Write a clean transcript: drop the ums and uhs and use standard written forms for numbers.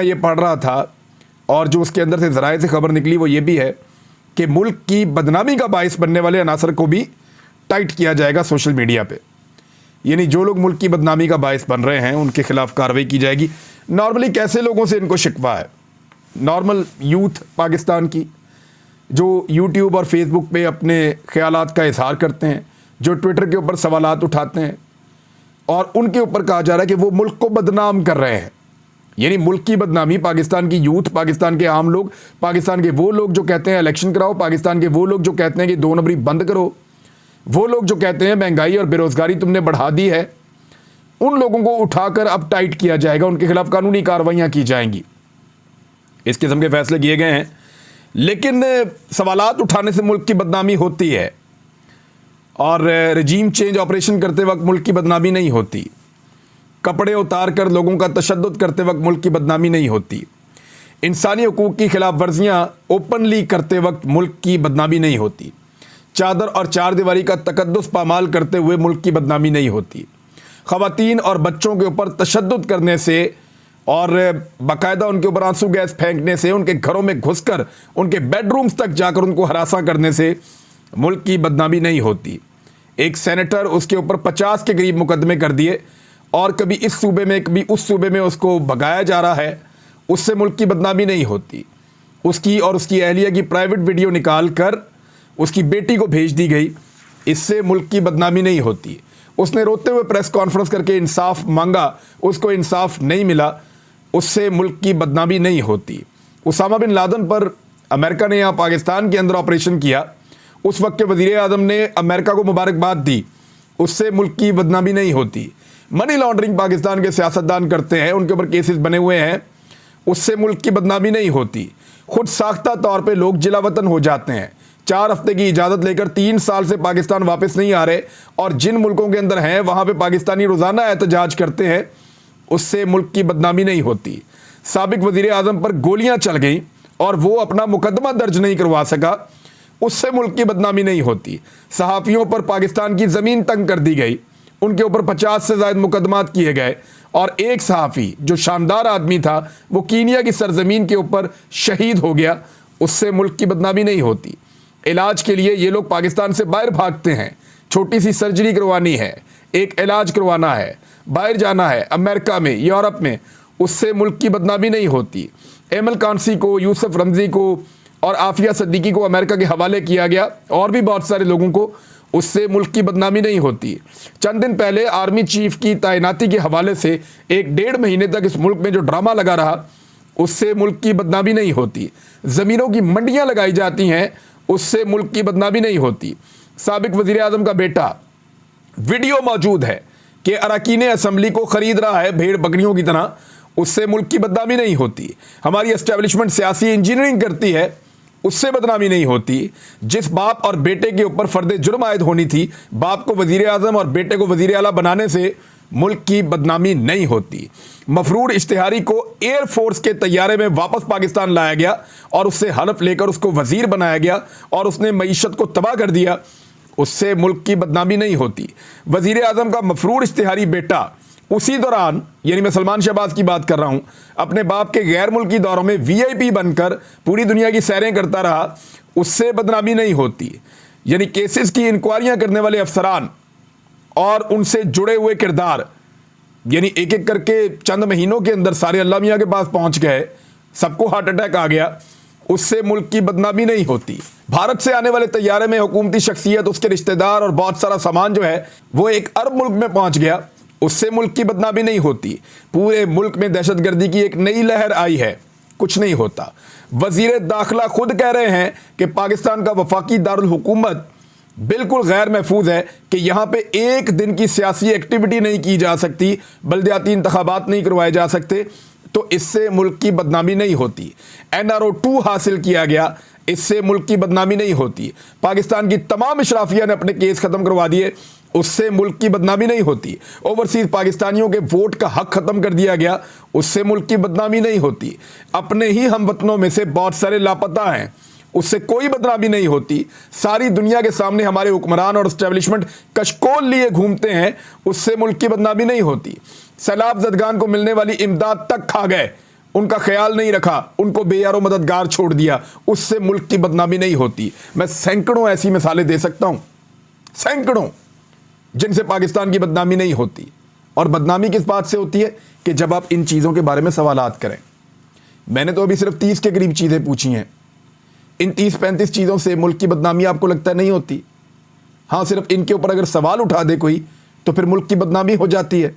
ये पढ़ रहा था और जो उसके अंदर से ज़राए से खबर निकली वो ये भी है कि मुल्क की बदनामी का बाइस बनने वाले अनासर को भी टाइट किया जाएगा सोशल मीडिया पे। यानी जो लोग मुल्क की बदनामी का बाइस बन रहे हैं उनके खिलाफ कार्रवाई की जाएगी। नॉर्मली कैसे लोगों से इनको शिकवा है? नॉर्मल यूथ पाकिस्तान की जो यूट्यूब और फेसबुक पे अपने ख्यालात का इजहार करते हैं, जो ट्विटर के ऊपर सवालात उठाते हैं और उनके ऊपर कहा जा रहा है कि वो मुल्क को बदनाम कर रहे हैं। यानी मुल्क की बदनामी पाकिस्तान की यूथ, पाकिस्तान के आम लोग, पाकिस्तान के वो लोग जो कहते हैं इलेक्शन कराओ, पाकिस्तान के वो लोग जो कहते हैं कि 2 नंबरी बंद करो, वो लोग जो कहते हैं महंगाई और बेरोजगारी तुमने बढ़ा दी है, उन लोगों को उठाकर अब टाइट किया जाएगा, उनके खिलाफ कानूनी कार्रवाइयां की जाएंगी। इस किस्म के फैसले किए गए हैं। लेकिन सवालात उठाने से मुल्क की बदनामी होती है और रजीम चेंज ऑपरेशन करते वक्त मुल्क की बदनामी नहीं होती। कपड़े उतार कर लोगों का तशद्दुद करते वक्त मुल्क की बदनामी नहीं होती। इंसानी हकूक़ की खिलाफ वर्जियाँ ओपनली करते वक्त मुल्क की बदनामी नहीं होती। चादर और चार दीवारी का तकद्दुस पामाल करते हुए मुल्क की बदनामी नहीं होती। ख़वातीन और बच्चों के ऊपर तशद्दुद करने से और बाकायदा उनके ऊपर आंसू गैस फेंकने से, उनके घरों में घुसकर उनके बेडरूम्स तक जाकर उनको हरासा करने से मुल्क की बदनामी नहीं होती। एक सेनेटर, उसके ऊपर 50 के करीब मुकदमे कर दिए और कभी इस सूबे में कभी उस सूबे में उसको भगाया जा रहा है, उससे मुल्क की बदनामी नहीं होती। उसकी और उसकी अहलिया की प्राइवेट वीडियो निकाल कर उसकी बेटी को भेज दी गई, इससे मुल्क की बदनामी नहीं होती। उसने रोते हुए प्रेस कॉन्फ्रेंस करके इंसाफ मांगा, उसको इंसाफ नहीं मिला, उससे मुल्क की बदनामी नहीं होती। उसामा बिन लादेन पर अमेरिका ने यहाँ पाकिस्तान के अंदर ऑपरेशन किया, उस वक्त के वज़ीर आज़म ने अमेरिका को मुबारकबाद दी, उससे मुल्क की बदनामी नहीं होती। मनी लॉन्ड्रिंग पाकिस्तान के सियासतदान करते हैं, उनके ऊपर केसेस बने हुए हैं, उससे मुल्क की बदनामी नहीं होती। खुद साख्ता तौर पे लोग जिला वतन हो जाते हैं, 4 हफ्ते की इजाज़त लेकर 3 साल से पाकिस्तान वापस नहीं आ रहे और जिन मुल्कों के अंदर हैं वहाँ पे पाकिस्तानी रोज़ाना एहतजाज करते हैं, उससे मुल्क की बदनामी नहीं होती। साबिक वज़ीर आज़म पर गोलियाँ चल गई और वो अपना मुकदमा दर्ज नहीं करवा सका, उससे मुल्क की बदनामी नहीं होती। सहाफ़ियों पर पाकिस्तान की ज़मीन तंग कर दी गई, उनके ऊपर 50 से ज़ायद मुकदमात किए गए और एक सहाफ़ी जो शानदार आदमी था वो कीनिया की सरजमीन के ऊपर शहीद हो गया, उससे मुल्क की बदनामी नहीं होती। इलाज के लिए ये लोग पाकिस्तान से बाहर भागते हैं, छोटी सी सर्जरी करवानी है, एक इलाज करवाना है, बाहर जाना है अमेरिका में, यूरोप में, उससे मुल्क की बदनामी नहीं होती। एमल कांसी को, यूसुफ रमज़ी को और आफिया सिद्दीकी को अमेरिका के हवाले किया गया और भी बहुत सारे लोगों को, उससे मुल्क की बदनामी नहीं होती। चंद दिन पहले आर्मी चीफ की तैनाती के हवाले से 1-1.5 महीने तक इस मुल्क में जो ड्रामा लगा रहा, उससे मुल्क की बदनामी नहीं होती। ज़मीनों की मंडियाँ लगाई जाती हैं, उससे मुल्क की बदनामी नहीं होती। साबिक वज़ीर आज़म का बेटा, वीडियो मौजूद है कि अरकान असम्बली को ख़रीद रहा है भेड़ बकरियों की तरह, उससे मुल्क की बदनामी नहीं होती। हमारी एस्टेब्लिशमेंट सियासी इंजीनियरिंग करती है, उससे बदनामी नहीं होती। जिस बाप और बेटे के ऊपर फ़र्द जुर्म आयद होनी थी, बाप को वज़ीर आज़म और बेटे को वज़ीर आला बनाने से मुल्क की बदनामी नहीं होती। मफरूर इश्तिहारी को एयरफोर्स के तैयारे में वापस पाकिस्तान लाया गया और उससे हलफ लेकर उसको वज़ीर बनाया गया और उसने मईशत को तबाह कर दिया, उससे मुल्क की बदनामी नहीं होती। वज़ीर आज़म का मफरूर इश्तिहारी बेटा उसी दौरान, यानी मैं सलमान शहबाज की बात कर रहा हूँ, अपने बाप के गैर मुल्की दौरों में VIP बनकर पूरी दुनिया की सैरें करता रहा, उससे बदनामी नहीं होती। यानी केसेस की इंक्वायरियाँ करने वाले अफसरान और उनसे जुड़े हुए किरदार, यानी एक एक करके चंद महीनों के अंदर सारे अल्लाह मियाँ के पास पहुँच गए, सबको हार्ट अटैक आ गया, उससे मुल्क की बदनामी नहीं होती। भारत से आने वाले तैयारे में हुकूमती शख्सियत, उसके रिश्तेदार और बहुत सारा सामान जो है वो एक अरब मुल्क में पहुँच गया, उससे मुल्क की बदनामी नहीं होती। पूरे मुल्क में दहशतगर्दी की एक नई लहर आई है, कुछ नहीं होता। वज़ीर दाखिला खुद कह रहे हैं कि पाकिस्तान का वफाकी दारुल हुकूमत बिल्कुल गैर महफूज है, कि यहाँ पे एक दिन की सियासी एक्टिविटी नहीं की जा सकती, बल्दियाती इंतखाबात नहीं करवाए जा सकते, तो इससे मुल्क की बदनामी नहीं होती। NRO 2 हासिल किया गया, इससे मुल्क की बदनामी नहीं होती। पाकिस्तान की तमाम इशराफिया ने अपने केस ख़त्म करवा दिए, उससे मुल्क की बदनामी नहीं होती। ओवरसीज़ पाकिस्तानियों के वोट का हक ख़त्म कर दिया गया, उससे मुल्क की बदनामी नहीं होती। अपने ही हमवतनों में से बहुत सारे लापता हैं, उससे कोई बदनामी नहीं होती। सारी दुनिया के सामने हमारे हुक्मरान और एस्टेब्लिशमेंट कशकोल लिए घूमते हैं, उससे मुल्क की बदनामी नहीं होती। सैलाब ज़दगान को मिलने वाली इमदाद तक खा गए, उनका ख्याल नहीं रखा, उनको बेयारो मददगार छोड़ दिया, उससे मुल्क की बदनामी नहीं होती। मैं सैकड़ों ऐसी मिसालें दे सकता हूं, सैकड़ों, जिनसे पाकिस्तान की बदनामी नहीं होती। और बदनामी किस बात से होती है कि जब आप इन चीज़ों के बारे में सवालात करें। मैंने तो अभी सिर्फ 30 के करीब चीज़ें पूछी हैं। इन 30-35 चीज़ों से मुल्क की बदनामी आपको लगता है नहीं होती? हाँ, सिर्फ इनके ऊपर अगर सवाल उठा दे कोई तो फिर मुल्क की बदनामी हो जाती है।